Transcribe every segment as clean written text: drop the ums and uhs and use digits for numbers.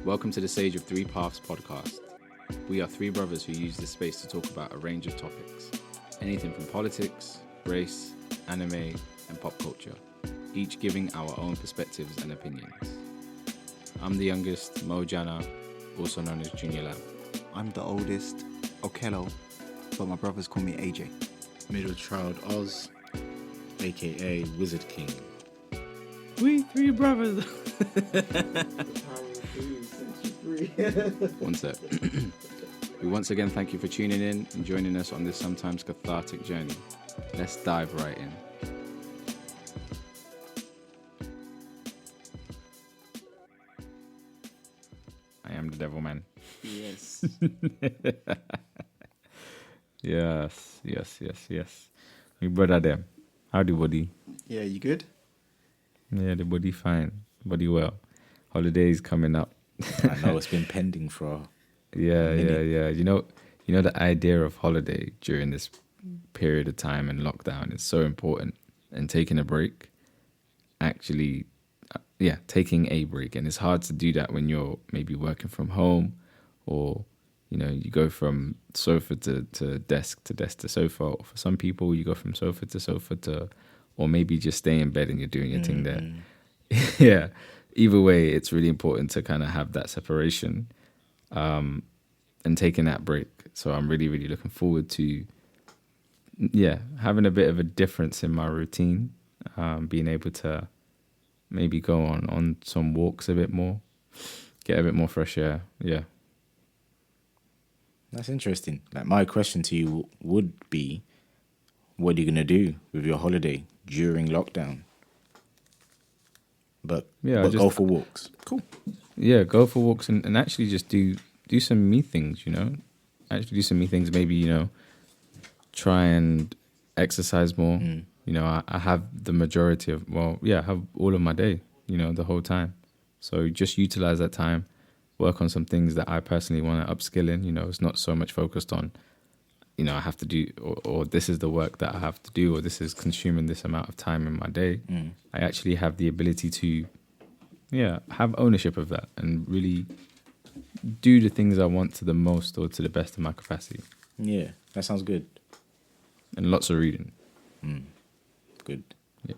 Welcome to the Sage of Three Paths podcast. We are three brothers who use this space to talk about a range of topics. Anything from politics, race, anime, and pop culture. Each giving our own perspectives and opinions. I'm the youngest, Mo Jana, also known as Junior Lamb. I'm the oldest, Okello, but my brothers call me AJ. Middle child Oz, aka Wizard King. We three brothers. One sec. We once again thank you for tuning in and joining us on this sometimes cathartic journey. Let's dive right in. I am the devil man. Yes. Yes. My brother them. How the body? Yeah, you good? Yeah, the body fine. Body well. Holidays coming up. I know it's been pending for a minute. Yeah. You know the idea of holiday during this period of time and lockdown is so important. And taking a break, taking a break. And it's hard to do that when you're maybe working from home or, you go from sofa to desk to sofa. Or for some people, you go from sofa to, or maybe just stay in bed and you're doing your thing there. Yeah. Either way, it's really important to kind of have that separation and taking that break. So I'm really, really looking forward to, having a bit of a difference in my routine, being able to maybe go on some walks a bit more, get a bit more fresh air. Yeah. That's interesting. Like, my question to you would be, what are you going to do with your holiday during lockdown? But go for walks. Cool. Yeah, go for walks and actually just do some me things, Actually do some me things. Maybe, try and exercise more. I have the majority of, I have all of my day, the whole time. So just utilize that time, work on some things that I personally want to upskill in. It's not so much focused on, I have to do, or this is the work that I have to do, or this is consuming this amount of time in my day. I actually have the ability to, have ownership of that and really do the things I want to the most or to the best of my capacity. Yeah, that sounds good. And lots of reading. Good. Yeah.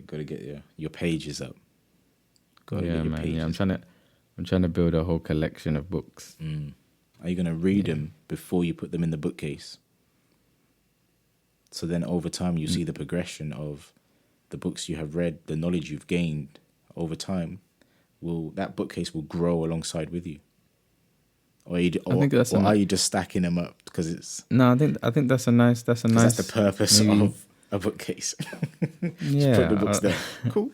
Got to get your pages up. Yeah, I'm trying to build a whole collection of books. Are you going to read them before you put them in the bookcase? So then over time you see the progression of the books you have read, the knowledge you've gained over time. That bookcase will grow alongside with you? Or are you just stacking them up because it's... No, I think that's a nice... That's the purpose of a bookcase. Yeah. Just put the books there. Cool.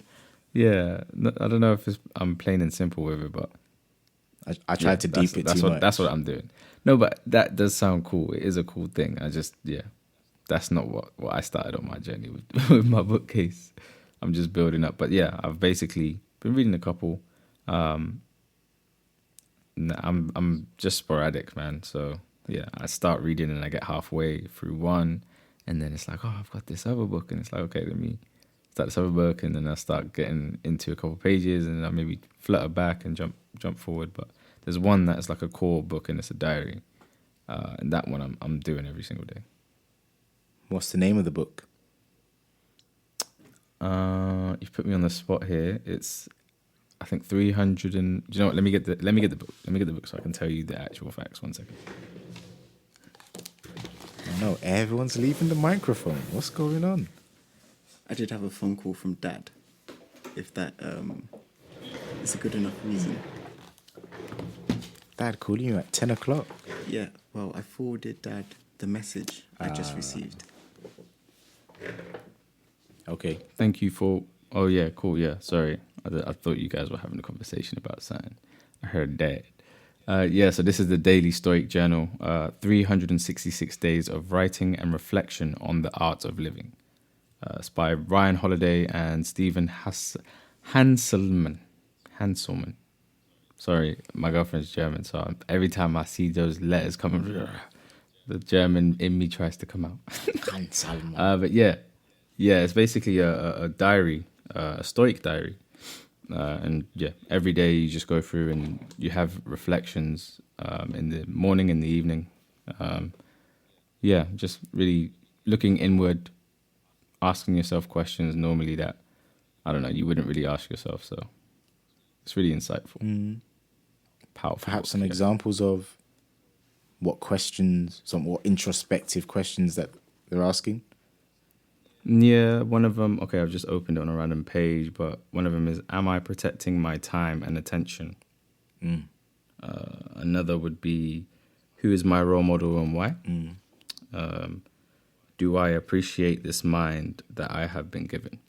Yeah. I don't know if I'm plain and simple with it, but... I tried to deep it too much. That's what I'm doing. No, but that does sound cool. It is a cool thing. That's not what I started on my journey with my bookcase. I'm just building up. But yeah, I've basically been reading a couple. I'm just sporadic, man. So yeah, I start reading and I get halfway through one, and then it's like, oh, I've got this other book, and it's like, okay, let me start this other book, and then I start getting into a couple pages, and then I maybe flutter back and jump forward. But there's one that's like a core book, and it's a diary, and that one I'm doing every single day. What's the name of the book? You've put me on the spot here. It's, I think 300 and... Do you know what? Let me get the book. Let me get the book so I can tell you the actual facts. 1 second. No, everyone's leaving the microphone. What's going on? I did have a phone call from Dad, if that is a good enough reason. Dad calling you at 10 o'clock? Yeah, well, I forwarded Dad the message I just received. Okay. Thank you for... Oh, yeah, cool, yeah, sorry. I thought you guys were having a conversation about something. I heard Dad. So this is the Daily Stoic Journal, 366 days of writing and reflection on the art of living. It's by Ryan Holiday and Stephen Hanselman. Sorry, my girlfriend's German, so every time I see those letters coming, the German in me tries to come out. But yeah, it's basically a diary, a Stoic diary, And yeah, every day you just go through and you have reflections in the morning and the evening. Yeah, just really looking inward, asking yourself questions normally that, I don't know, you wouldn't really ask yourself. So it's really insightful, powerful. Perhaps some examples of what questions, some more introspective questions that they're asking. Yeah, one of them, okay, I've just opened it on a random page, but one of them is, am I protecting my time and attention? Another would be, who is my role model and why? Do I appreciate this mind that I have been given?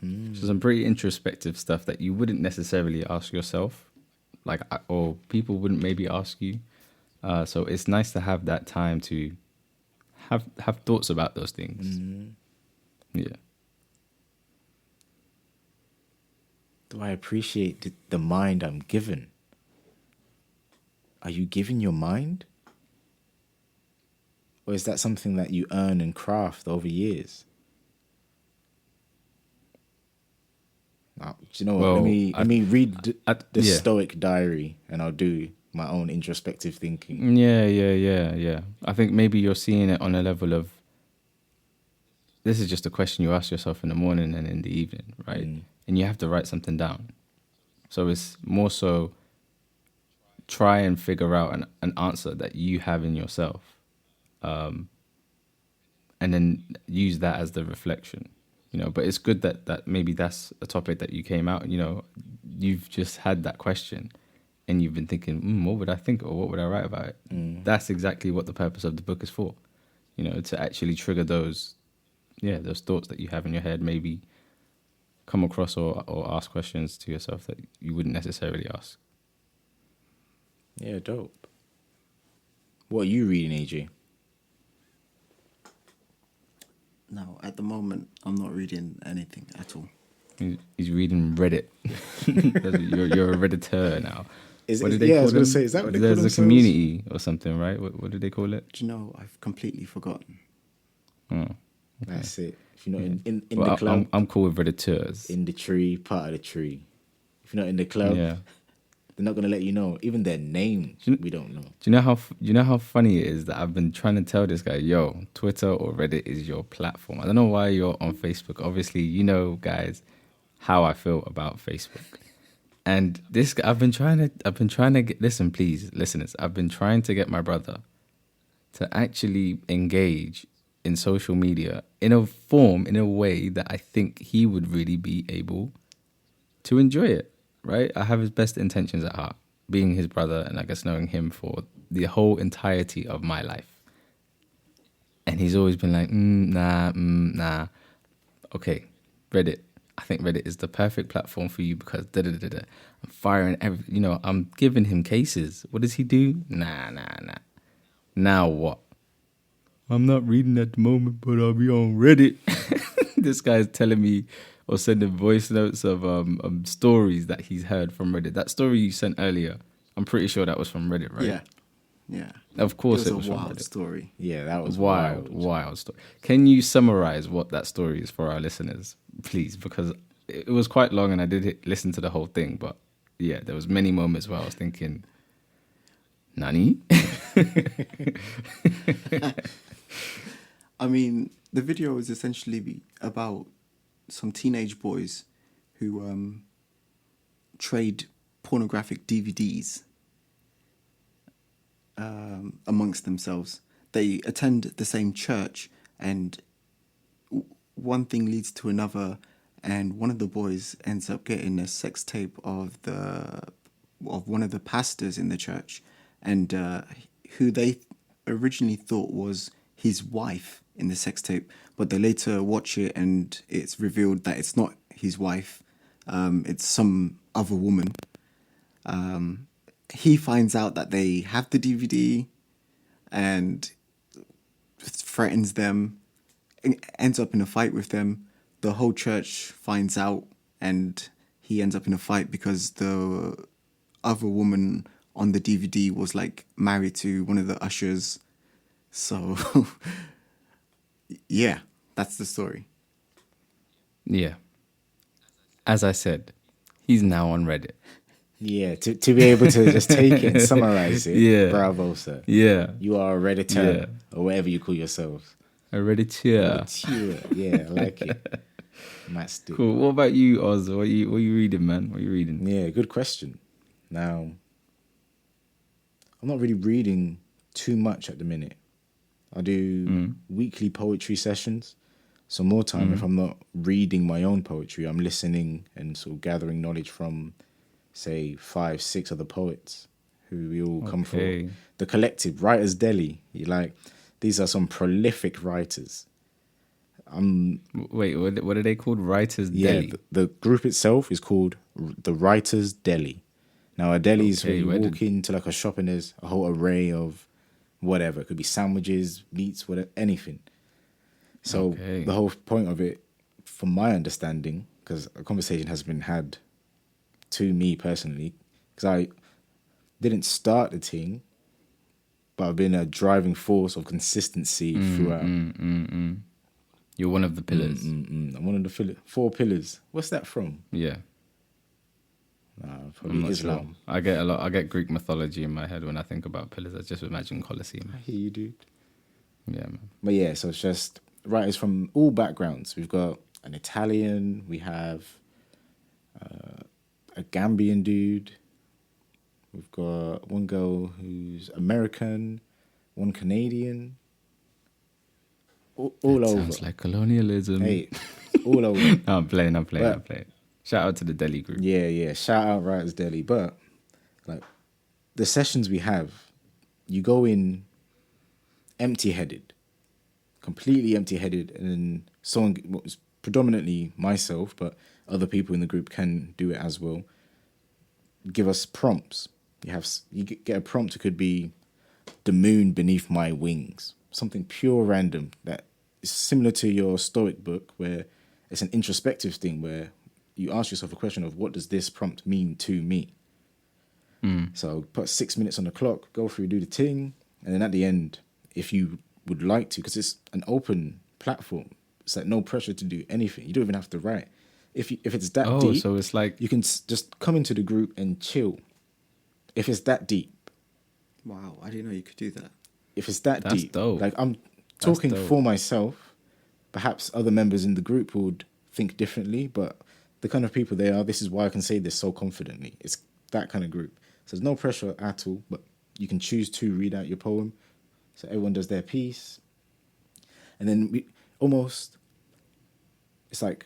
So some pretty introspective stuff that you wouldn't necessarily ask yourself, or people wouldn't maybe ask you. So it's nice to have that time to have thoughts about those things. Yeah. Do I appreciate the mind I'm given? Are you given your mind? Or is that something that you earn and craft over years? Now, do you know what? Well, let me read the yeah. Stoic Diary, and I'll do my own introspective thinking. Yeah. I think maybe you're seeing it on a level of, this is just a question you ask yourself in the morning and in the evening, right? And you have to write something down. So it's more so try and figure out an answer that you have in yourself. And then use that as the reflection, but it's good that maybe that's a topic that you came out, you've just had that question and you've been thinking, what would I think or what would I write about it? That's exactly what the purpose of the book is for, to actually trigger those thoughts that you have in your head, maybe come across or ask questions to yourself that you wouldn't necessarily ask. Yeah, dope. What are you reading, AJ? No, at the moment, I'm not reading anything at all. He's reading Reddit. You're a Redditor now. What did they call I was going to say, is that what they call There's themselves? a community or something, right? What did they call it? Do you know, I've completely forgotten. Oh, that's it. If you're not in well, the club, I'm cool with Redditors. in the tree, part of the tree. If you're not in the club, Yeah. they're not going to let you know. Even their names, we don't know. Do you know how funny it is that I've been trying to tell this guy, yo, Twitter or Reddit is your platform. I don't know why you're on Facebook. Obviously, guys, how I feel about Facebook. And this, I've been trying to get, listen, please, listeners, I've been trying to get my brother to actually engage in social media in a way that I think he would really be able to enjoy it. Right? I have his best intentions at heart, being his brother and I guess knowing him for the whole entirety of my life. And he's always been like, nah. Okay, Reddit. I think Reddit is the perfect platform for you because I'm firing I'm giving him cases. What does he do? Nah. Now what? I'm not reading at the moment, but I'll be on Reddit. This guy's telling me or sending voice notes of stories that he's heard from Reddit. That story you sent earlier, I'm pretty sure that was from Reddit, right? Yeah. Of course it was a from wild Reddit. story. Yeah, that was wild story. Can you summarize what that story is for our listeners, please? Because it was quite long and I did listen to the whole thing, but yeah, there was many moments where I was thinking, Nani? I mean, the video is essentially about some teenage boys who trade pornographic DVDs amongst themselves. They attend the same church, and one thing leads to another, and one of the boys ends up getting a sex tape of one of the pastors in the church, and who they originally thought was his wife in the sex tape, but they later watch it and it's revealed that it's not his wife, it's some other woman. He finds out that they have the DVD and threatens them, ends up in a fight with them. The whole church finds out and he ends up in a fight because the other woman on the DVD was like married to one of the ushers. So yeah, that's the story. Yeah. As I said, He's now on Reddit. Yeah, to be able to just take it and summarize it. Yeah. Bravo, sir. Yeah. You are a Redditor or whatever you call yourselves. A Redditor. Yeah, I like it. Master. Cool. What about you, Oz? What are you reading, man? What are you reading? Yeah, good question. Now, I'm not really reading too much at the minute. I do weekly poetry sessions. So more time if I'm not reading my own poetry, I'm listening and sort of gathering knowledge from, say, 5, 6 other poets who we all come from the collective Writers Deli. These are some prolific writers. Wait, what are they called? Writers Deli? Yeah, the group itself is called the Writers Deli. Now, a deli is when you walk into like a shop and there's a whole array of whatever. It could be sandwiches, meats, whatever, anything. So the whole point of it, from my understanding, because a conversation has been had to me personally, because I didn't start the thing, but I've been a driving force of consistency throughout. You're one of the pillars. I'm one of the 4 pillars. What's that from? Yeah. Probably I'm not Islam. Sure. I get Greek mythology in my head when I think about pillars. I just imagine Colosseum. I hear you, dude. Yeah, man. But yeah, so it's just writers from all backgrounds. We've got an Italian, we have a Gambian dude, we've got one girl who's American, one Canadian, all over. Sounds like colonialism. Hey, all over. No, I'm playing. Shout out to the Deli group. Yeah. Shout out Writers Deli. But like the sessions we have, you go in empty-headed, completely empty-headed, and then someone, predominantly myself, but other people in the group can do it as well, give us prompts. You get a prompt. It could be the moon beneath my wings, something pure random that is similar to your Stoic book, where it's an introspective thing where you ask yourself a question of what does this prompt mean to me. So put 6 minutes on the clock, go through, do the thing, and then at the end, if you would like to, because it's an open platform, it's like no pressure to do anything. You don't even have to write. If it's that deep, so it's like you can just come into the group and chill. If it's that deep. Wow, I didn't know you could do that. If it's that That's deep, dope. like I'm talking for myself, perhaps other members in the group would think differently, but the kind of people they are, this is why I can say this so confidently. It's that kind of group. So there's no pressure at all, but you can choose to read out your poem. So everyone does their piece. And then it's like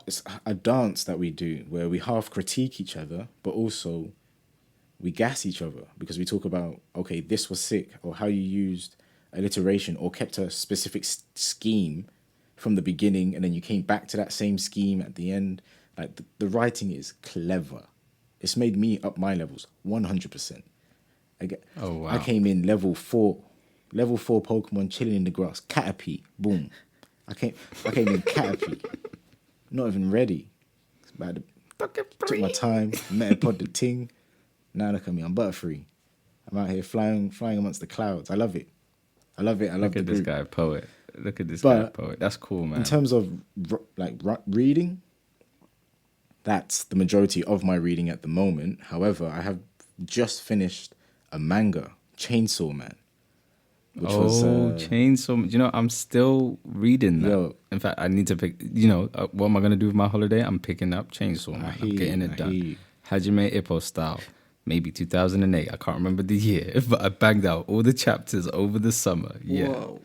it's a dance that we do where we half critique each other, but also we gas each other because we talk about, okay, this was sick, or how you used alliteration or kept a specific scheme from the beginning and then you came back to that same scheme at the end. Like the writing is clever. It's made me up my levels 100%. I came in level 4 Pokemon chilling in the grass. Caterpie, boom. I came in Caterpie. Not even ready. Took my time, Metapod the ting. Now look at me, I'm Butterfree. I'm out here flying amongst the clouds. I love it. I love Look at this guy, poet. That's cool, man. In terms of reading, that's the majority of my reading at the moment. However, I have just finished a manga, Chainsaw Man. Chainsaw. You know, I'm still reading that. Yo, in fact, I need to pick. You know, what am I gonna do with my holiday? I'm picking up Chainsaw Man. I'm getting it done, Hajime Ippo style. Maybe 2008. I can't remember the year, but I banged out all the chapters over the summer. Yeah, Whoa.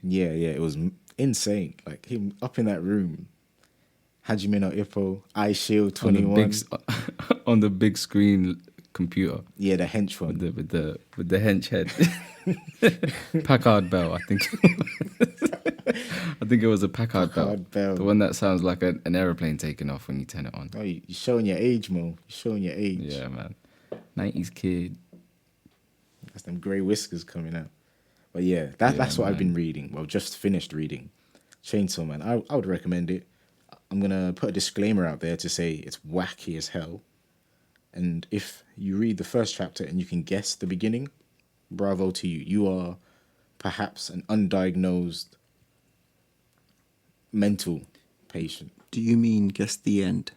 Yeah. It was insane. Like him up in that room. Hajime no Ippo, Eye Shield 21 on the big screen computer. Yeah, the hench one with the hench head. Packard Bell, I think. I think it was a Packard Bell. The one that sounds like an aeroplane taking off when you turn it on. Oh, you're showing your age, Mo. You're showing your age. Yeah, man. 90s kid. That's them grey whiskers coming out. But yeah, that's what I've been reading. Well, just finished reading. Chainsaw Man. I would recommend it. I'm going to put a disclaimer out there to say it's wacky as hell. And if you read the first chapter and you can guess the beginning, bravo to you. You are perhaps an undiagnosed mental patient. Do you mean guess the end?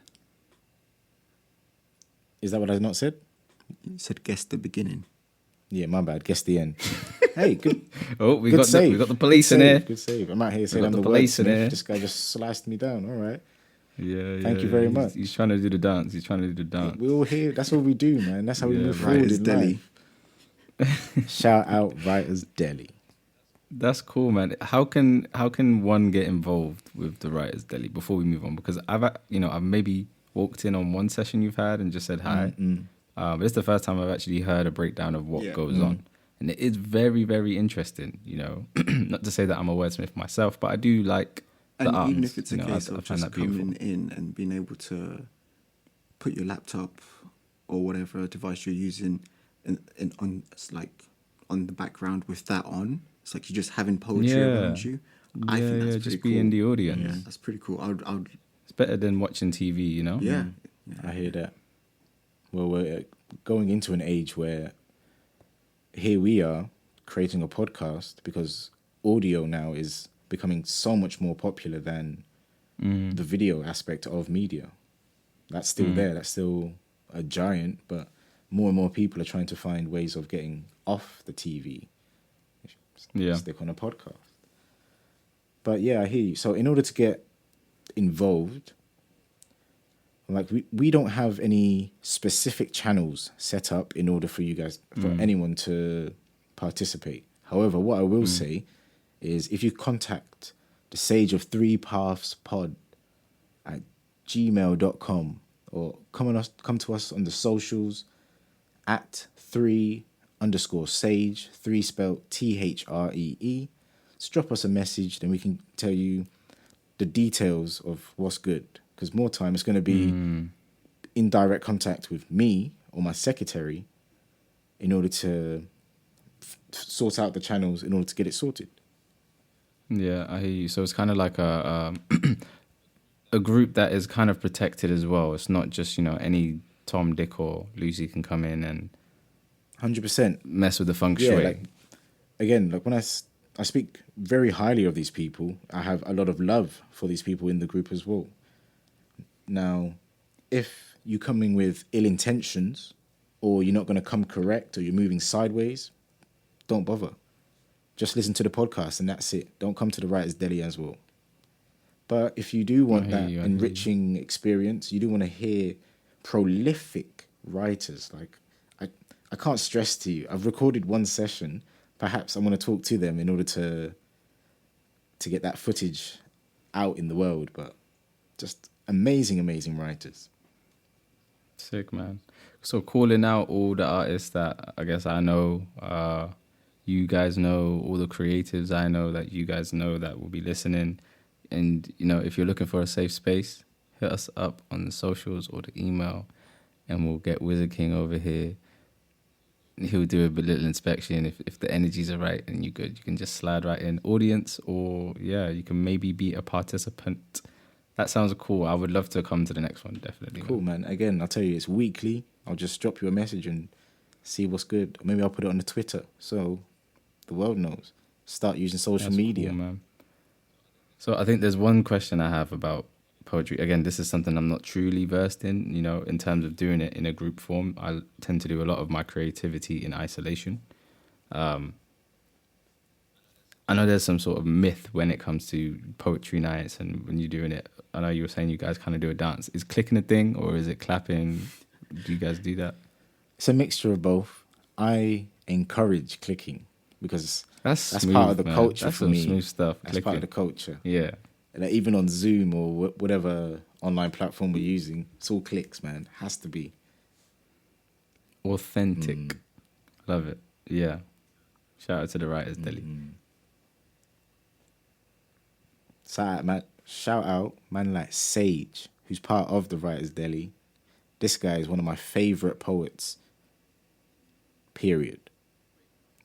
Is that what I not said? You said guess the beginning. Yeah, my bad. Guess the end. Hey, good. Oh, we good got save. we got the police good in save, here. Good save. I'm out here saying got I'm the the police in wordsmith. here. This guy just sliced me down. All right. Yeah, Thank you very much. He's trying to do the dance. He's trying to do the dance. We all here. That's what we do, man. That's how we move forward Writers in Deli. life. Shout out Writers Deli. That's cool, man. How can one get involved with the Writers Deli before we move on? Because I've maybe walked in on one session you've had and just said hi. But it's the first time I've actually heard a breakdown of what goes on, and it is very, very interesting. Not to say that I'm a wordsmith myself, but I do like the And arms. even if it's a case I of find just that beautiful. coming in and being able to put your laptop or whatever device you're using on the background with that on, it's like you're just having poetry around you. I think that's just pretty be in cool. the audience. Yeah, that's pretty cool. I would. It's better than watching TV, Yeah. I hear that. Well, we're going into an age where here we are creating a podcast because audio now is becoming so much more popular than the video aspect of media. That's still there. That's still a giant, but more and more people are trying to find ways of getting off the TV. Stick on a podcast. But yeah, I hear you. So in order to get involved, like we don't have any specific channels set up in order for you guys, for anyone to participate. However, what I will say is if you contact the Sage of Three Paths Pod at gmail.com or come to us on the socials at 3_sage, 3 spelled THREE. Just drop us a message, then we can tell you the details of what's good. Because more time it's going to be in direct contact with me or my secretary in order to sort out the channels in order to get it sorted. Yeah, I hear you. So it's kind of like a group that is kind of protected as well. It's not just, any Tom, Dick or Lucy can come in and 100% mess with the feng shui. Like when I speak very highly of these people, I have a lot of love for these people in the group as well. Now, if you're coming with ill intentions or you're not going to come correct or you're moving sideways, don't bother. Just listen to the podcast and that's it. Don't come to the Writers Deli as well. But if you do want that enriching experience, you do want to hear prolific writers. Like, I can't stress to you, I've recorded one session. Perhaps I want to talk to them in order to get that footage out in the world. But just amazing writers. Sick, man. So calling out all the artists that I guess I know, you guys know, all the creatives I know that you guys know that will be listening. And, if you're looking for a safe space, hit us up on the socials or the email and we'll get Wizard King over here. He'll do a little inspection. If the energies are right and you're good, you can just slide right in audience or, you can maybe be a participant. That sounds cool. I would love to come to the next one, definitely. Cool, man. Again, I'll tell you, it's weekly. I'll just drop you a message and see what's good. Or maybe I'll put it on the Twitter so the world knows. Start using social media. Cool, man. So I think there's one question I have about poetry. Again, this is something I'm not truly versed in, in terms of doing it in a group form. I tend to do a lot of my creativity in isolation. I know there's some sort of myth when it comes to poetry nights and when you're doing it. I know you were saying you guys kind of do a dance. Is clicking a thing or is it clapping? Do you guys do that? It's a mixture of both. I encourage clicking because that's smooth, part of the man. culture that's for some me. Smooth stuff. That's clicking. part of the culture. Yeah. Like even on Zoom or whatever online platform we're using, it's all clicks, man. Has to be. Authentic. Love it. Yeah. Shout out to the Writers Deli. Shout out, man, like Sage, who's part of the Writers Deli. This guy is one of my favorite poets. Period.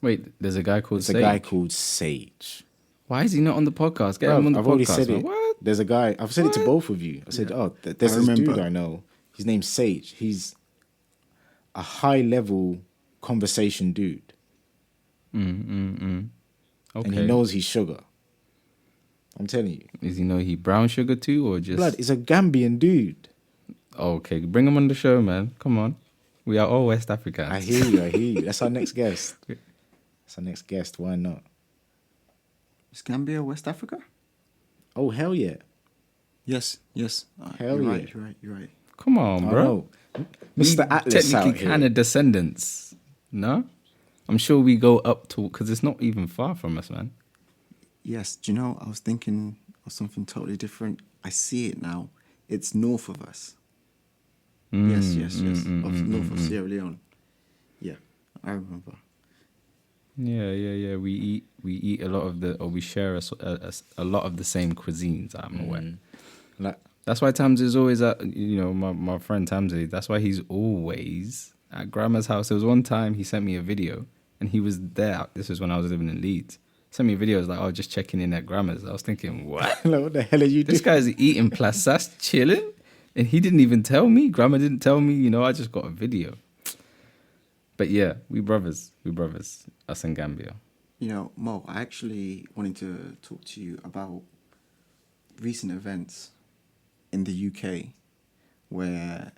Wait, there's a guy called Sage? There's a guy called Sage. Why is he not on the podcast? Get him on the podcast. I've already said man. it. What? There's a guy. I've said it to both of you. I said, there's this dude I know. His name's Sage. He's a high-level conversation dude. Okay. And he knows he's sugar. I'm telling you. Does he know he brown sugar too or just... Blood is a Gambian dude. Okay, bring him on the show, man. Come on. We are all West Africans. I hear you. I hear you. That's our next guest. That's our next guest. Why not? Is Gambia West Africa? Oh, hell yeah. Yes. Hell you're yeah. right, you're right. Come on, bro. Mr. Atlas out Technically here. kind of descendants. No? I'm sure we go up to, because it's not even far from us, man. Yes, do you know, I was thinking of something totally different. I see it now. It's north of us. Yes. North of Sierra Leone. Yeah, I remember. Yeah. We eat a lot of we share a lot of the same cuisines, I'm aware. Like, that's why Tamzi is always at, my friend Tamzi, that's why he's always at Grandma's house. There was one time he sent me a video and he was there. This was when I was living in Leeds. He sent me a video, it was like, just checking in at Grandma's. I was thinking, what? like, what the hell are you doing? This guy's eating plasas, chilling, and he didn't even tell me. Grandma didn't tell me, I just got a video. But yeah, we brothers, us in Gambia. Mo, I actually wanted to talk to you about recent events in the UK where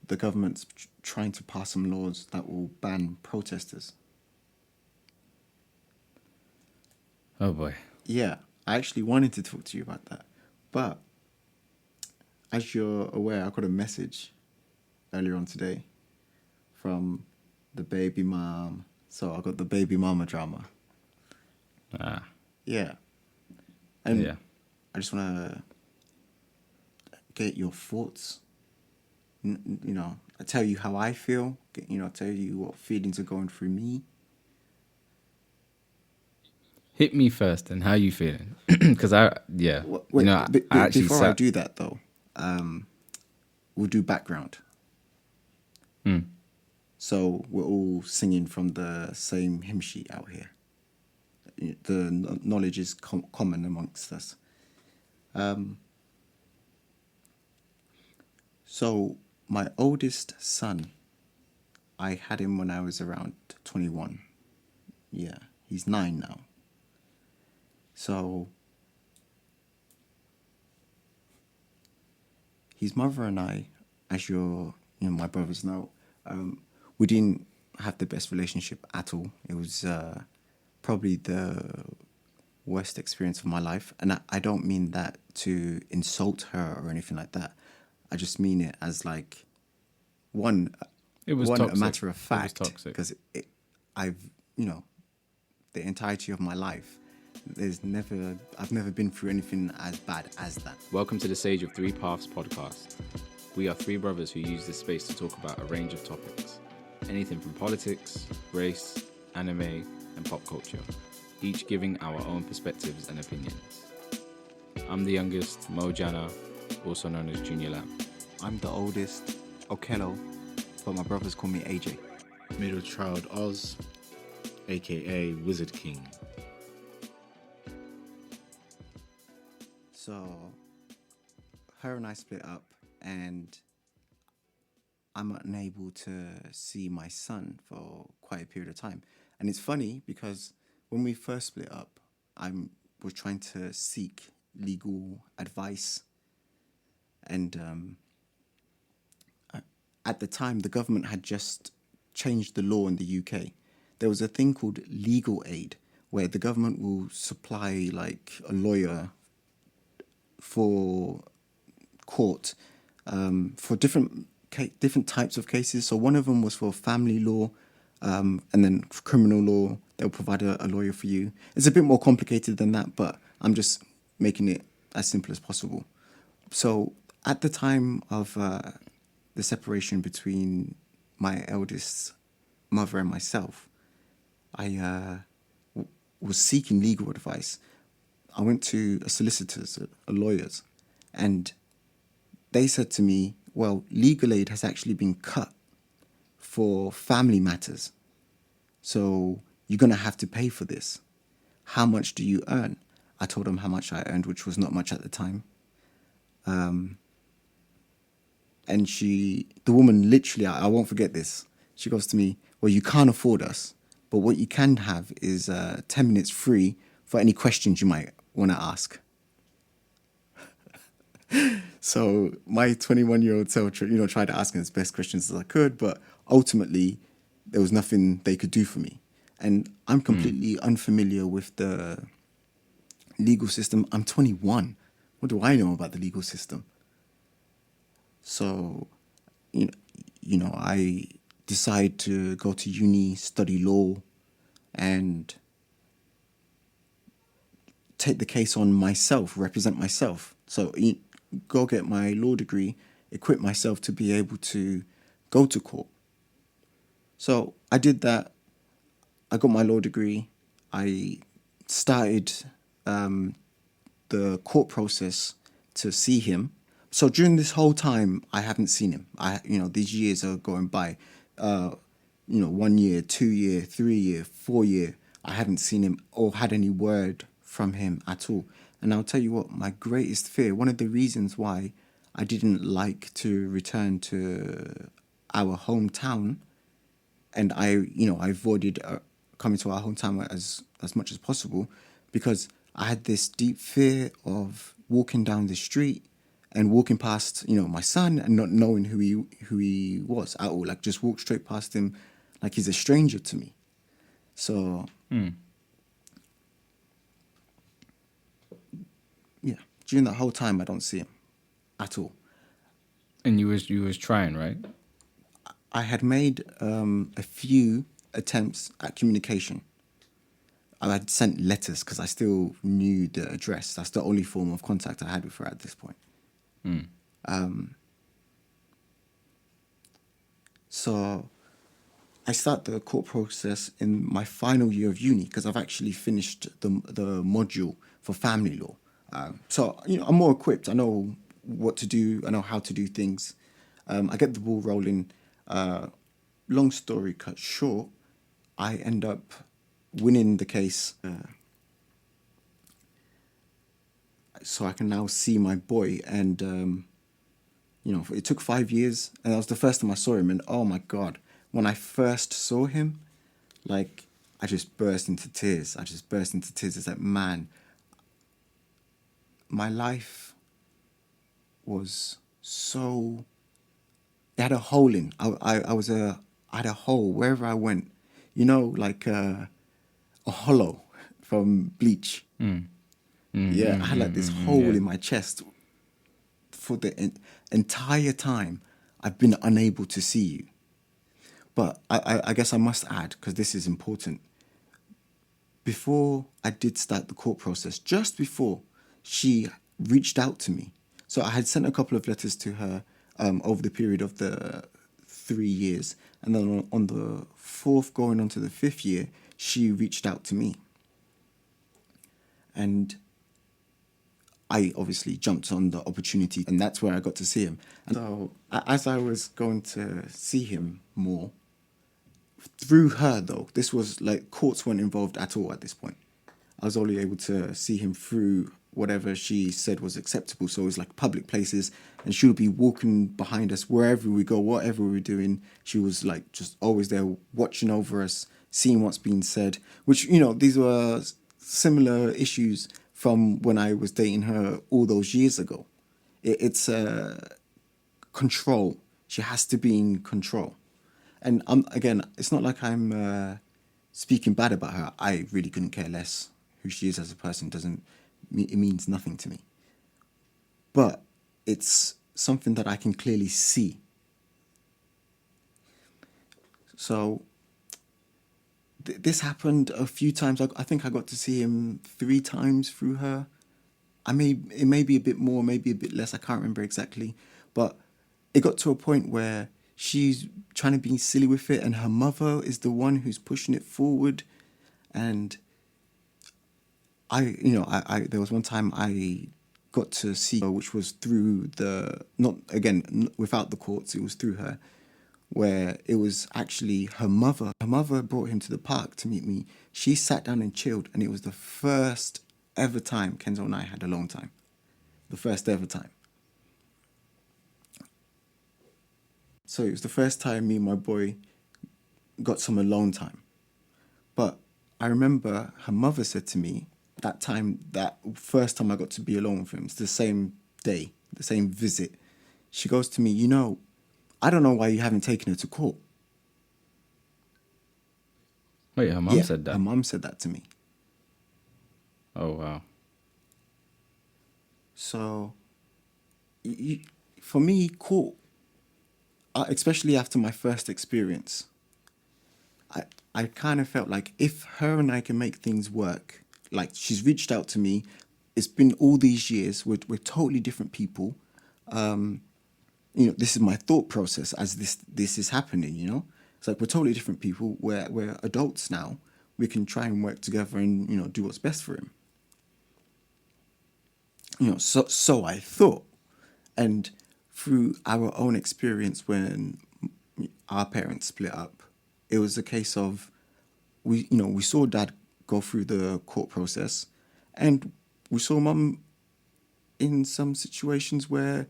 the government's trying to pass some laws that will ban protesters. Oh boy. Yeah, I actually wanted to talk to you about that. But as you're aware, I got a message earlier on today from the baby mom. So I got the baby mama drama. Yeah. And yeah. I just want to get your thoughts. I tell you how I feel. Tell you what feelings are going through me. Hit me first, and how you feeling? Because I actually before I do that though, we'll do background. So we're all singing from the same hymn sheet out here. The knowledge is common amongst us. So my oldest son, I had him when I was around 21. Yeah, he's 9 now. So his mother and I, as my brothers know, we didn't have the best relationship at all. It was probably the worst experience of my life. And I don't mean that to insult her or anything like that. I just mean it as like it was a toxic. matter of fact. Because I've, the entirety of my life, I've never been through anything as bad as that. Welcome to the Sage of Three Paths podcast. We are three brothers who use this space to talk about a range of topics. Anything from politics, race, anime, and pop culture. Each giving our own perspectives and opinions. I'm the youngest, Mo Jana, also known as Junior Lamb. I'm the oldest, Okello, but my brothers call me AJ. Middle child Oz, aka Wizard King. So, her and I split up, and I'm unable to see my son for quite a period of time. And it's funny because when we first split up, I was trying to seek legal advice. And at the time, the government had just changed the law in the UK. There was a thing called legal aid, where the government will supply like a lawyer for court for different types of cases. So one of them was for family law, and then for criminal law, they'll provide a lawyer for you. It's a bit more complicated than that, but I'm just making it as simple as possible. So at the time of the separation between my eldest mother and myself, I was seeking legal advice. I went to a solicitor's, a lawyer's, and they said to me, well, legal aid has actually been cut for family matters. So you're going to have to pay for this. How much do you earn? I told them how much I earned, which was not much at the time. And the woman literally, I won't forget this. She goes to me, well, you can't afford us, but what you can have is 10 minutes free for any questions you might want to ask. So my 21-year-old self, tried to ask him as best questions as I could, but ultimately there was nothing they could do for me. And I'm completely unfamiliar with the legal system. I'm 21. What do I know about the legal system? So, I decided to go to uni, study law, and take the case on myself, represent myself. So, go get my law degree, equip myself to be able to go to court. So, I did that. I got my law degree. I started the court process to see him. So during this whole time, I haven't seen him. These years are going by. 1 year, 2 year, 3 year, 4 year. I haven't seen him or had any word from him at all. And I'll tell you what, my greatest fear, one of the reasons why I didn't like to return to our hometown, and I avoided coming to our hometown as much as possible, because I had this deep fear of walking down the street and walking past, my son and not knowing who he was at all. Like, just walk straight past him like he's a stranger to me. So, yeah, during that whole time, I don't see him at all. And you was trying, right? I had made a few attempts at communication. I had sent letters because I still knew the address. That's the only form of contact I had with her at this point. So I start the court process in my final year of uni because I've actually finished the module for family law. So I'm more equipped. I know what to do. I know how to do things. I get the ball rolling. Long story cut short, I end up winning the case. So I can now see my boy. And, it took 5 years. And that was the first time I saw him. And oh my God, when I first saw him, like, I just burst into tears. It's like, man, my life was so... It had a hole in. I had a hole wherever I went. Like a hollow from Bleach. I had like this hole in my chest for the entire time I've been unable to see you. But I guess I must add, because this is important, before I did start the court process, just before, she reached out to me. So I had sent a couple of letters to her over the period of the 3 years. And then on the 4th, going on to the 5th year, she reached out to me. And I obviously jumped on the opportunity, and that's where I got to see him. And so as I was going to see him more, through her though, this was like, courts weren't involved at all at this point. I was only able to see him through whatever she said was acceptable. So it was like public places, and she would be walking behind us wherever we go, whatever we were doing. She was like just always there, watching over us, seeing what's being said, which, these were similar issues from when I was dating her all those years ago. It's control. She has to be in control. And again, it's not like I'm speaking bad about her. I really couldn't care less who she is as a person. It means nothing to me. But it's something that I can clearly see. So this happened a few times. I think I got to see him 3 times through her. It may be a bit more, maybe a bit less. I can't remember exactly. But it got to a point where she's trying to be silly with it, and her mother is the one who's pushing it forward. And I there was one time I got to see her, which was through without the courts, it was through her, where it was actually her mother. Her mother brought him to the park to meet me. She sat down and chilled, and it was the first ever time Kenzo and I had alone time. The first ever time. So it was the first time me and my boy got some alone time. But I remember her mother said to me, that first time I got to be alone with him, it's the same day the same visit, she goes to me, I don't know why you haven't taken her to court. Wait, her mum said Her that? mum said that to me. Oh, wow. So, for me, court, especially after my first experience, I kind of felt like if her and I can make things work, like she's reached out to me, it's been all these years, we're totally different people. This is my thought process as this is happening, It's like we're totally different people, we're adults now, we can try and work together and, do what's best for him. So I thought. And through our own experience when our parents split up, it was a case of we saw dad go through the court process, and we saw mum in some situations where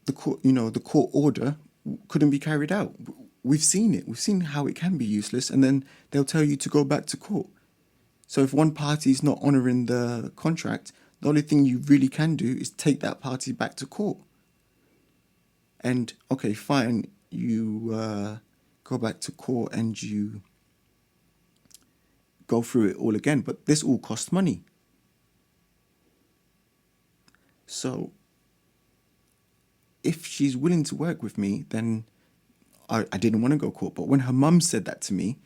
the court order couldn't be carried out. We've seen it. We've seen how it can be useless, and then they'll tell you to go back to court. So if one party is not honouring the contract, the only thing you really can do is take that party back to court. And, okay, fine, you go back to court and you go through it all again, but this all costs money. So if she's willing to work with me, then I didn't want to go court. But when her mum said that to me,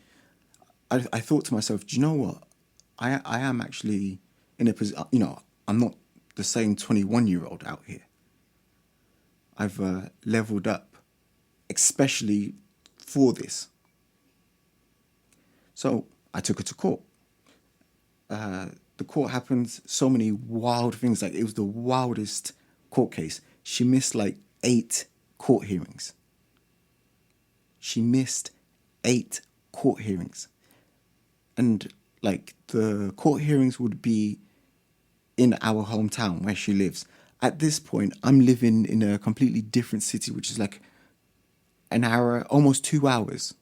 I thought to myself, do you know what? I am actually in a position, I'm not the same 21-year-old out here. I've leveled up, especially for this. So I took her to court. The court happened, so many wild things. Like, it was the wildest court case. She missed like 8 court hearings. She missed 8 court hearings. And like, the court hearings would be in our hometown where she lives. At this point, I'm living in a completely different city, which is like an hour, almost 2 hours,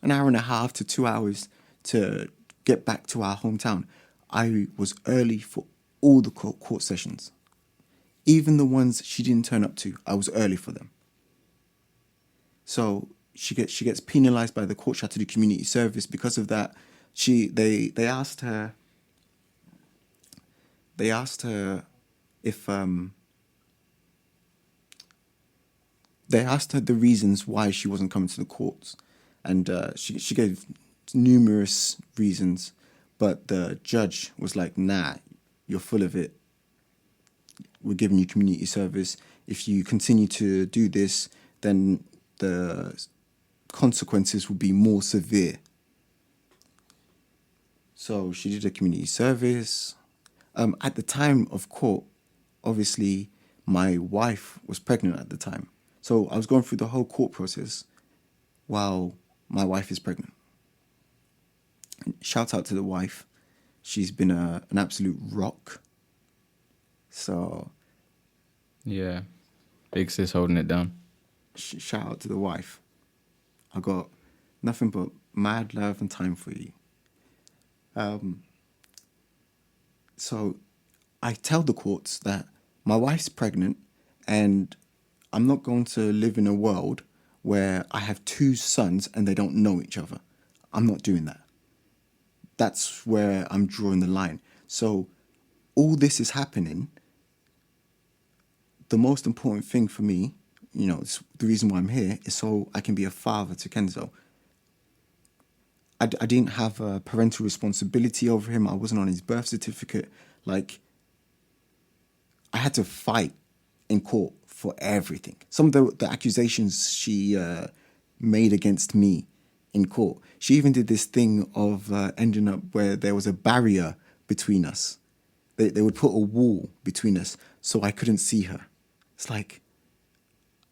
an hour and a half to 2 hours to get back to our hometown. I was early for all the court sessions. Even the ones she didn't turn up to, I was early for them. So she gets penalised by the court. She had to do community service because of that. They asked her if they asked her the reasons why she wasn't coming to the courts, and she gave numerous reasons, but the judge was like, nah, you're full of it. We're giving you community service. If you continue to do this, then the consequences will be more severe. So she did a community service. At the time of court, obviously, my wife was pregnant at the time. So I was going through the whole court process while my wife is pregnant. And shout out to the wife. She's been an absolute rock. So... yeah. Big sis holding it down. Shout out to the wife. I got nothing but mad love and time for you. So I tell the courts that my wife's pregnant and I'm not going to live in a world where I have 2 sons and they don't know each other. I'm not doing that. That's where I'm drawing the line. So all this is happening. The most important thing for me, it's the reason why I'm here, is so I can be a father to Kenzo. I didn't have a parental responsibility over him. I wasn't on his birth certificate. Like, I had to fight in court for everything. Some of the accusations she made against me in court. She even did this thing of ending up where there was a barrier between us. They would put a wall between us so I couldn't see her. It's like,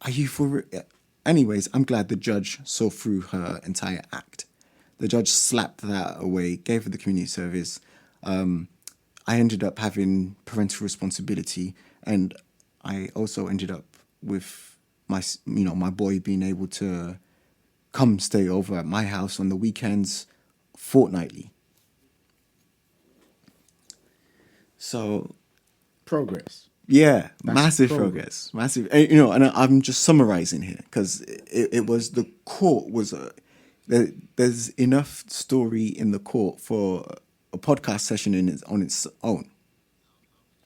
are you for real? Anyways, I'm glad the judge saw through her entire act. The judge slapped that away, gave her the community service. I ended up having parental responsibility, and I also ended up with my boy being able to come stay over at my house on the weekends fortnightly. So, Progress. Yeah, That's massive progress, massive. And I'm just summarizing here because it was the court was there's enough story in the court for a podcast session on its own.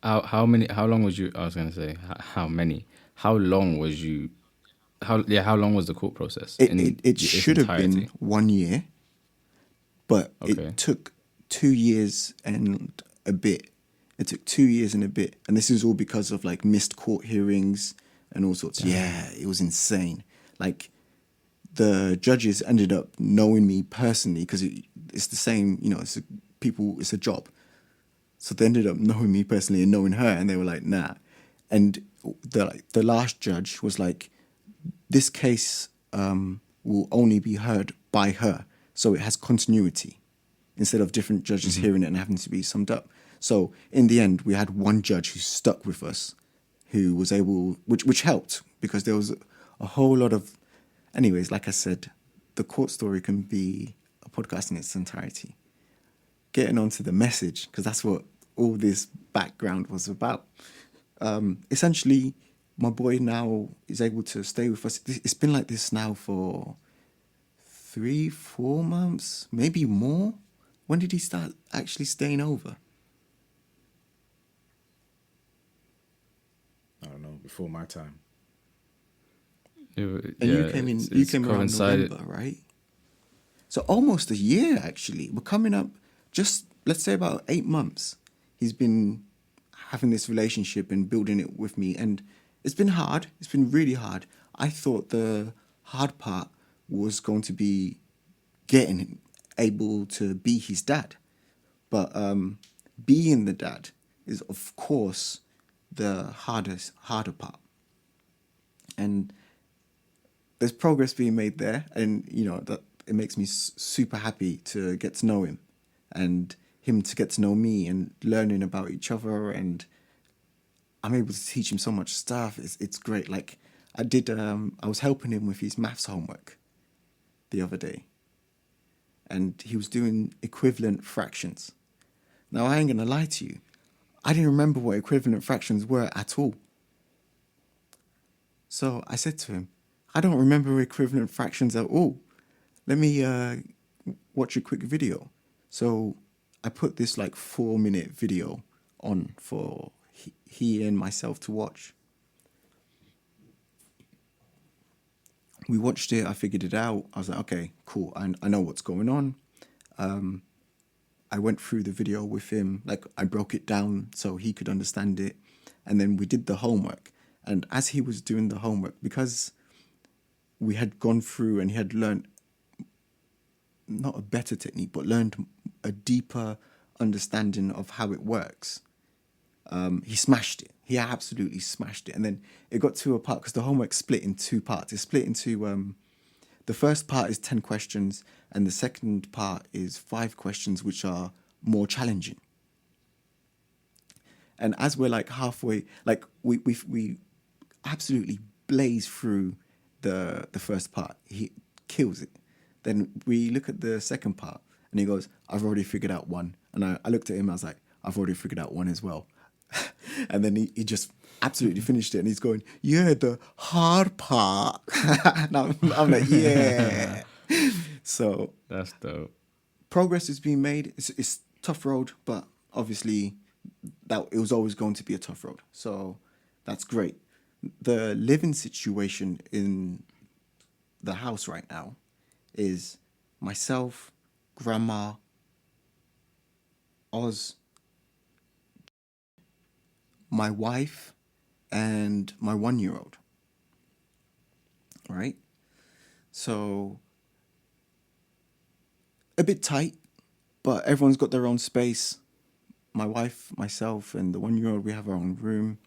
How long was you? I was gonna say how many. How long was you? How long was the court process It its should have been entirety? 1 year, but Okay. it took 2 years and a bit. It took 2 years and a bit, and this is all because of like missed court hearings and all sorts. Damn. Yeah, it was insane. Like the judges ended up knowing me personally because it's the same. It's a job. So they ended up knowing me personally and knowing her, and they were like, nah. And the last judge was like, this case will only be heard by her, so it has continuity instead of different judges hearing it and having to be summed up. So in the end, we had one judge who stuck with us, who was able, which helped because there was a whole lot of, anyways, like I said, the court story can be a podcast in its entirety. Getting on to the message, because that's what all this background was about. Essentially, my boy now is able to stay with us. It's been like this now for 3-4 months, maybe more. When did he start actually staying over? I don't know, before my time. And you came in. You came around November, right? So almost a year, actually. We're coming up. Just let's say about 8 months. He's been having this relationship and building it with me, and it's been hard. It's been really hard. I thought the hard part was going to be getting him able to be his dad, but being the dad is, of course, the harder part. And there's progress being made there, and that it makes me super happy to get to know him, and him to get to know me, and learning about each other, and I'm able to teach him so much stuff. It's great. Like I was helping him with his maths homework the other day, and he was doing equivalent fractions. Now I ain't gonna lie to you, I didn't remember what equivalent fractions were at all. So I said to him, I don't remember equivalent fractions at all. Let me watch a quick video. So I put this like 4-minute video on for he and myself to watch. We watched it. I figured it out. I was like, okay, cool. I know what's going on. I went through the video with him. Like I broke it down so he could understand it. And then we did the homework. And as he was doing the homework, because we had gone through and he had learned not a better technique, but learned a deeper understanding of how it works, he smashed it. He absolutely smashed it. And then it got to a part, because the homework split in 2 parts. It's split into, the first part is 10 questions, and the second part is 5 questions, which are more challenging. And as we're like halfway, like we absolutely blaze through the first part. He kills it. Then we look at the second part, and he goes, I've already figured out one. And I looked at him, I was like, I've already figured out one as well. And then he just absolutely finished it, and he's going, yeah, the hard part. And I'm like, yeah. So that's dope. Progress is being made. It's tough road, but obviously that it was always going to be a tough road. So that's great. The living situation in the house right now is myself, grandma, Oz, my wife, and my 1-year-old. Right? So a bit tight, but everyone's got their own space. My wife, myself, and the 1-year-old, we have our own room.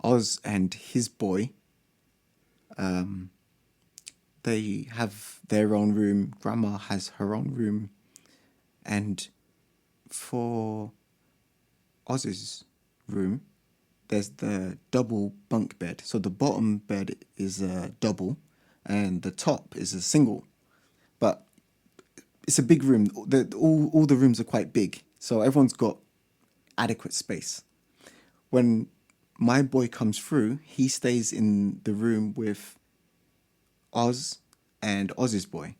Oz and his boy, they have their own room. Grandma has her own room. And for Oz's room, there's the double bunk bed. So the bottom bed is a double, and the top is a single. But it's a big room. All the rooms are quite big, so everyone's got adequate space. when my boy comes through, he stays in the room with Oz and Oz's boy.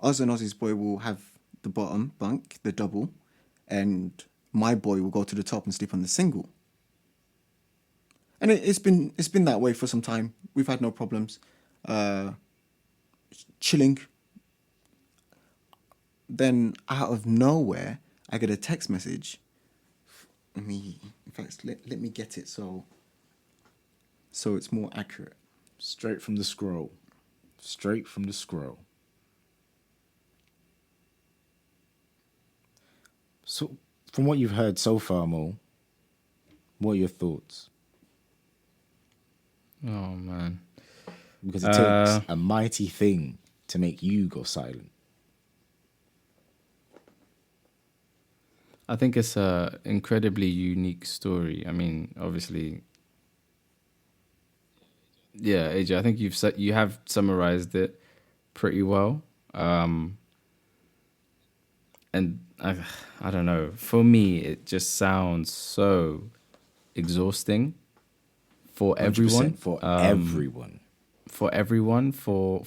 Oz and Oz's boy will have the bottom bunk, the double, and my boy will go to the top and sleep on the single. And it's been that way for some time. We've had no problems. Chilling. Then out of nowhere, I get a text message. In fact, let me get it so it's more accurate. Straight from the scroll. Straight from the scroll. So, from what you've heard so far, Mo, what are your thoughts? Oh, man. Because it takes a mighty thing to make you go silent. I think it's a incredibly unique story. I mean, obviously, yeah, AJ, I think you have summarized it pretty well. And I don't know. For me, it just sounds so exhausting for everyone. For everyone. For everyone. For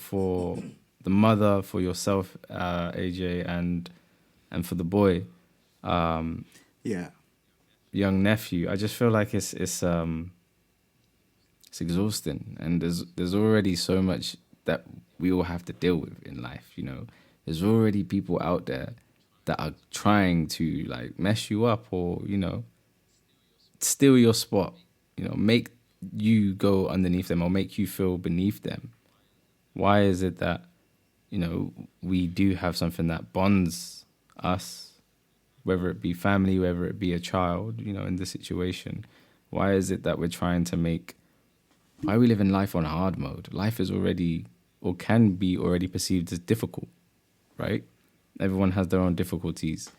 the mother, for yourself, AJ, and for the boy. Yeah. Young nephew. I just feel like it's exhausting, and there's already so much that we all have to deal with in life. You know, there's already people out there that are trying to like mess you up, or steal your spot. Make you go underneath them or make you feel beneath them. Why is it that we do have something that bonds us, whether it be family, whether it be a child, in this situation? Why is it that we're trying to why are we living life on hard mode? Life is already, or can be already perceived as difficult, right? Everyone has their own difficulties.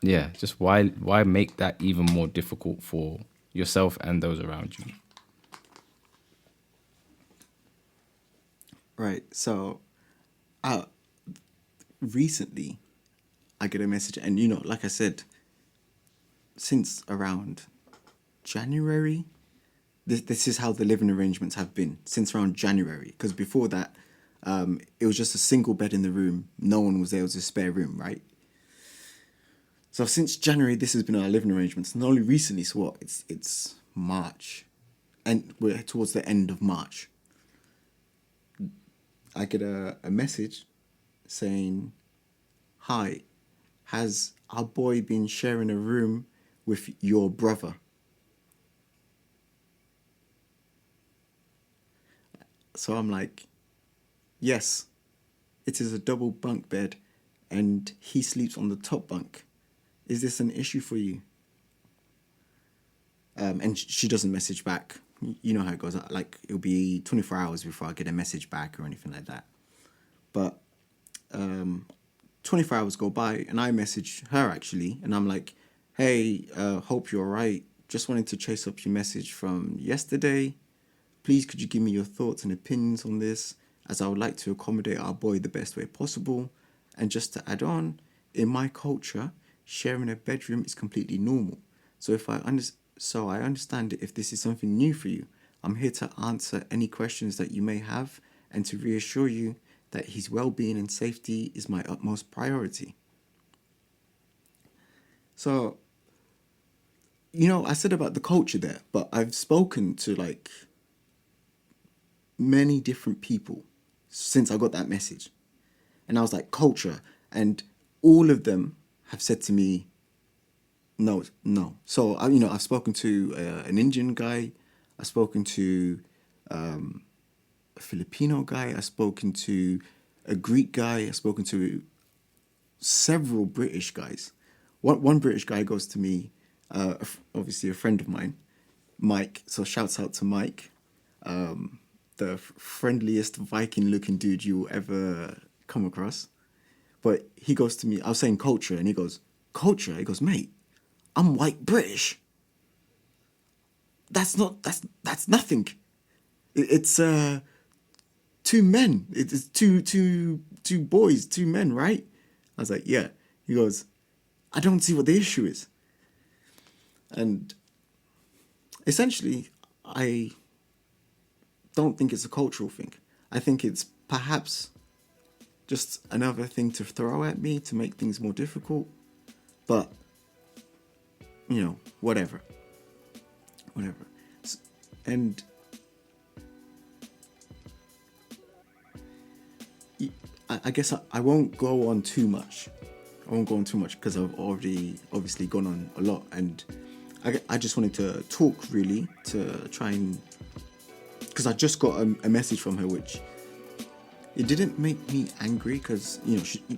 Yeah, just why make that even more difficult for yourself and those around you? Right. So, recently, I get a message, and like I said, since around January, this is how the living arrangements have been since around January. Because before that, it was just a single bed in the room. No one was there. It was a spare room, right? So since January, this has been our living arrangements. And only recently, so what? It's March, and we're towards the end of March. I get a message saying, "Hi, has our boy been sharing a room with your brother?" So I'm like, "Yes, it is a double bunk bed, and he sleeps on the top bunk. Is this an issue for you?" And she doesn't message back. You know how it goes. Like, it'll be 24 hours before I get a message back or anything like that. But 24 hours go by, and I message her, actually. And I'm like, "Hey, hope you're all right. Just wanted to chase up your message from yesterday. Please, could you give me your thoughts and opinions on this, as I would like to accommodate our boy the best way possible. And just to add on, in my culture, sharing a bedroom is completely normal. So I understand it if this is something new for you. I'm here to answer any questions that you may have and to reassure you that his well-being and safety is my utmost priority." So, I said about the culture there, but I've spoken to like many different people since I got that message. And I was like, culture. And all of them have said to me, no. So, I've spoken to an Indian guy. I've spoken to a Filipino guy. I've spoken to a Greek guy. I've spoken to several British guys. One British guy goes to me, obviously a friend of mine, Mike. So shouts out to Mike, the friendliest Viking-looking dude you will ever come across. But he goes to me, I was saying culture, and he goes, "Culture?" He goes, "Mate, I'm white British. That's nothing. It's two men. It's two boys, two men, right?" I was like, "Yeah." He goes, "I don't see what the issue is." And essentially, I don't think it's a cultural thing. I think it's perhaps just another thing to throw at me to make things more difficult. But, whatever. And I guess I won't go on too much. Because I've already obviously gone on a lot. And I just wanted to talk really to try and... Because I just got a message from her which... It didn't make me angry because,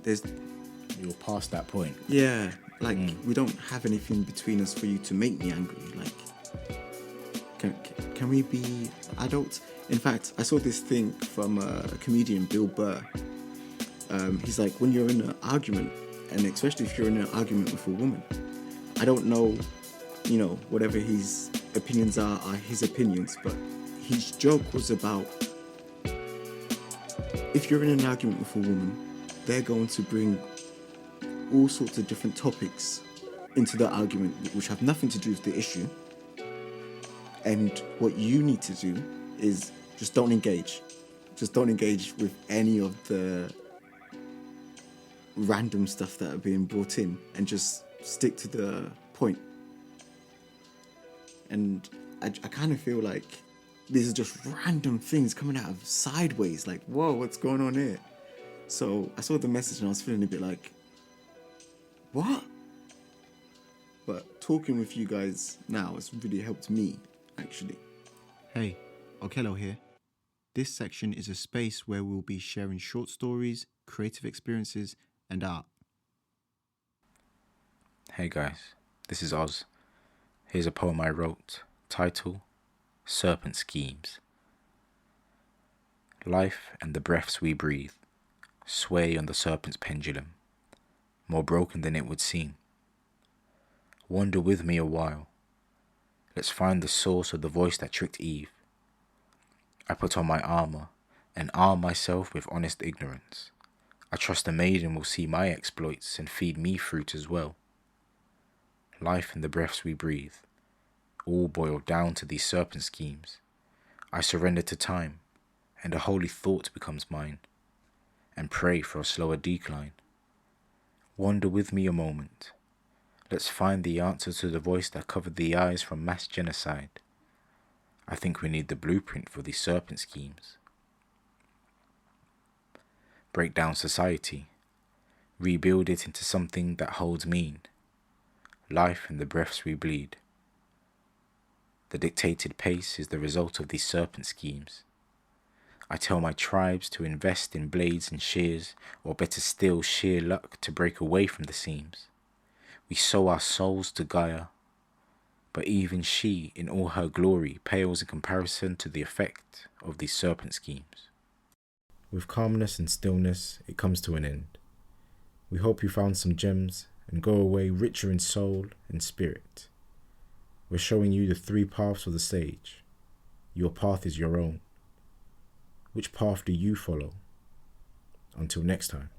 there's... You're past that point. Yeah, we don't have anything between us for you to make me angry. Can we be adults? In fact, I saw this thing from a comedian, Bill Burr. He's like, when you're in an argument, and especially if you're in an argument with a woman, I don't know, whatever his opinions are his opinions, but his joke was about, if you're in an argument with a woman, they're going to bring all sorts of different topics into the argument which have nothing to do with the issue. And what you need to do is just don't engage. Just don't engage with any of the random stuff that are being brought in and just stick to the point. And I kind of feel like these are just random things coming out of sideways. Like, whoa, what's going on here? So I saw the message and I was feeling a bit like, what? But talking with you guys now has really helped me, actually. Hey, Okello here. This section is a space where we'll be sharing short stories, creative experiences, and art. Hey guys, this is Oz. Here's a poem I wrote, title, Serpent Schemes. Life and the breaths we breathe sway on the serpent's pendulum, more broken than it would seem. Wander with me a while. Let's find the source of the voice that tricked Eve. I put on my armor and arm myself with honest ignorance. I trust the maiden will see my exploits and feed me fruit as well. Life and the breaths we breathe all boil down to these serpent schemes. I surrender to time, and a holy thought becomes mine, and pray for a slower decline. Wander with me a moment. Let's find the answer to the voice that covered the eyes from mass genocide. I think we need the blueprint for these serpent schemes. Break down society. Rebuild it into something that holds mean. Life and the breaths we bleed. The dictated pace is the result of these serpent schemes. I tell my tribes to invest in blades and shears, or better still, sheer luck to break away from the seams. We sow our souls to Gaia, but even she, in all her glory, pales in comparison to the effect of these serpent schemes. With calmness and stillness, it comes to an end. We hope you found some gems and go away richer in soul and spirit. We're showing you the 3 paths of the sage. Your path is your own. Which path do you follow? Until next time.